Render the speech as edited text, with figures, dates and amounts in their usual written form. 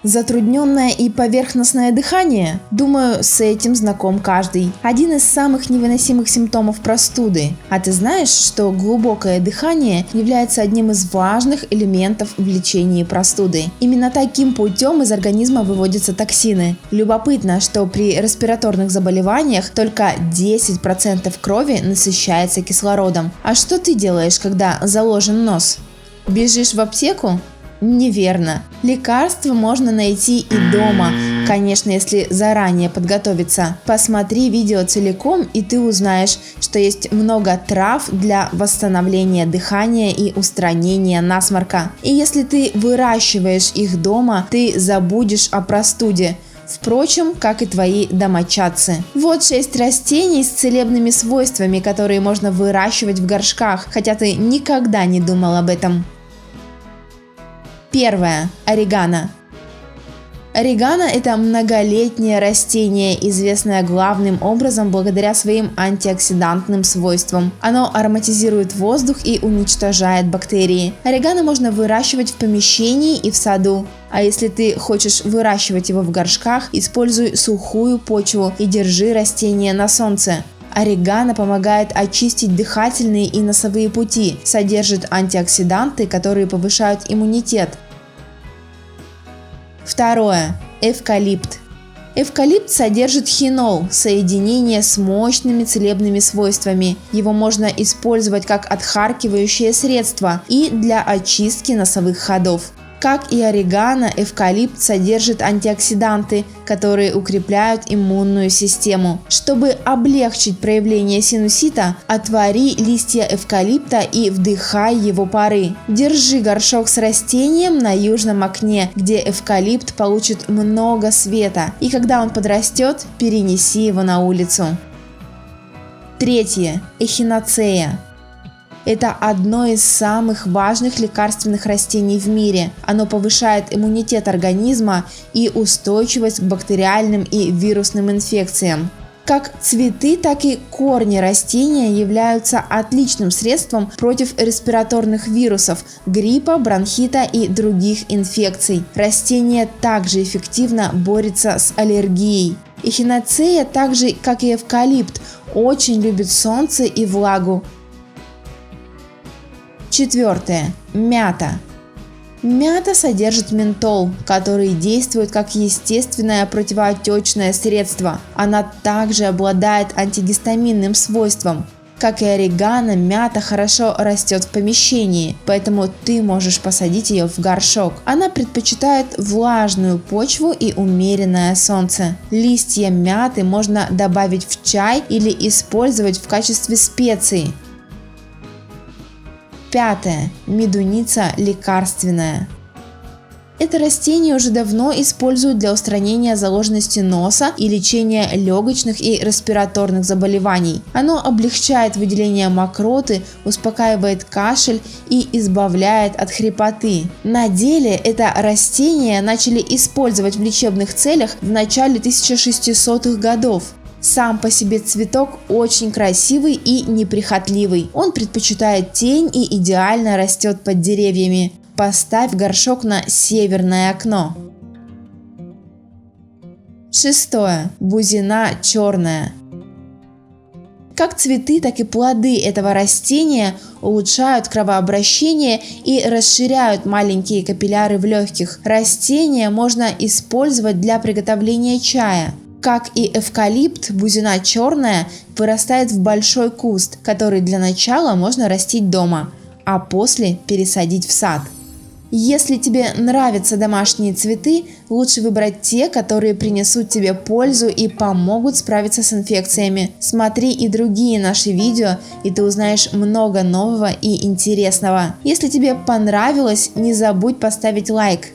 Затрудненное и поверхностное дыхание? Думаю, с этим знаком каждый. Один из самых невыносимых симптомов простуды. А ты знаешь, что глубокое дыхание является одним из важных элементов в лечении простуды? Именно таким путем из организма выводятся токсины. Любопытно, что при респираторных заболеваниях только 10% крови насыщается кислородом. А что ты делаешь, когда заложен нос? Бежишь в аптеку? Неверно. Лекарства можно найти и дома, конечно, если заранее подготовиться. Посмотри видео целиком, и ты узнаешь, что есть много трав для восстановления дыхания и устранения насморка. И если ты выращиваешь их дома, ты забудешь о простуде. Впрочем, как и твои домочадцы. Вот 6 растений с целебными свойствами, которые можно выращивать в горшках, хотя ты никогда не думал об этом. Первое. Орегано. Орегано – это многолетнее растение, известное главным образом благодаря своим антиоксидантным свойствам. Оно ароматизирует воздух и уничтожает бактерии. Орегано можно выращивать в помещении и в саду. А если ты хочешь выращивать его в горшках, используй сухую почву и держи растение на солнце. Орегано помогает очистить дыхательные и носовые пути, содержит антиоксиданты, которые повышают иммунитет. Второе. Эвкалипт. Эвкалипт содержит хинол, соединение с мощными целебными свойствами. Его можно использовать как отхаркивающее средство и для очистки носовых ходов. Как и орегано, эвкалипт содержит антиоксиданты, которые укрепляют иммунную систему. Чтобы облегчить проявление синусита, отвори листья эвкалипта и вдыхай его пары. Держи горшок с растением на южном окне, где эвкалипт получит много света, и когда он подрастет, перенеси его на улицу. Третье. Эхиноцея. Это одно из самых важных лекарственных растений в мире. Оно повышает иммунитет организма и устойчивость к бактериальным и вирусным инфекциям. Как цветы, так и корни растения являются отличным средством против респираторных вирусов, гриппа, бронхита и других инфекций. Растение также эффективно борется с аллергией. Эхиноцея, так же как и эвкалипт, очень любит солнце и влагу. Четвертое. Мята. Мята содержит ментол, который действует как естественное противоотечное средство. Она также обладает антигистаминным свойством. Как и орегано, мята хорошо растет в помещении, поэтому ты можешь посадить ее в горшок. Она предпочитает влажную почву и умеренное солнце. Листья мяты можно добавить в чай или использовать в качестве специи. Пятое. Медуница лекарственная. Это растение уже давно используют для устранения заложенности носа и лечения легочных и респираторных заболеваний. Оно облегчает выделение мокроты, успокаивает кашель и избавляет от хрипоты. На деле это растение начали использовать в лечебных целях в начале 1600-х годов. Сам по себе цветок очень красивый и неприхотливый. Он предпочитает тень и идеально растет под деревьями. Поставь горшок на северное окно. Шестое. Бузина черная. Как цветы, так и плоды этого растения улучшают кровообращение и расширяют маленькие капилляры в легких. Растение можно использовать для приготовления чая. Как и эвкалипт, бузина черная вырастает в большой куст, который для начала можно растить дома, а после пересадить в сад. Если тебе нравятся домашние цветы, лучше выбрать те, которые принесут тебе пользу и помогут справиться с инфекциями. Смотри и другие наши видео, и ты узнаешь много нового и интересного. Если тебе понравилось, не забудь поставить лайк.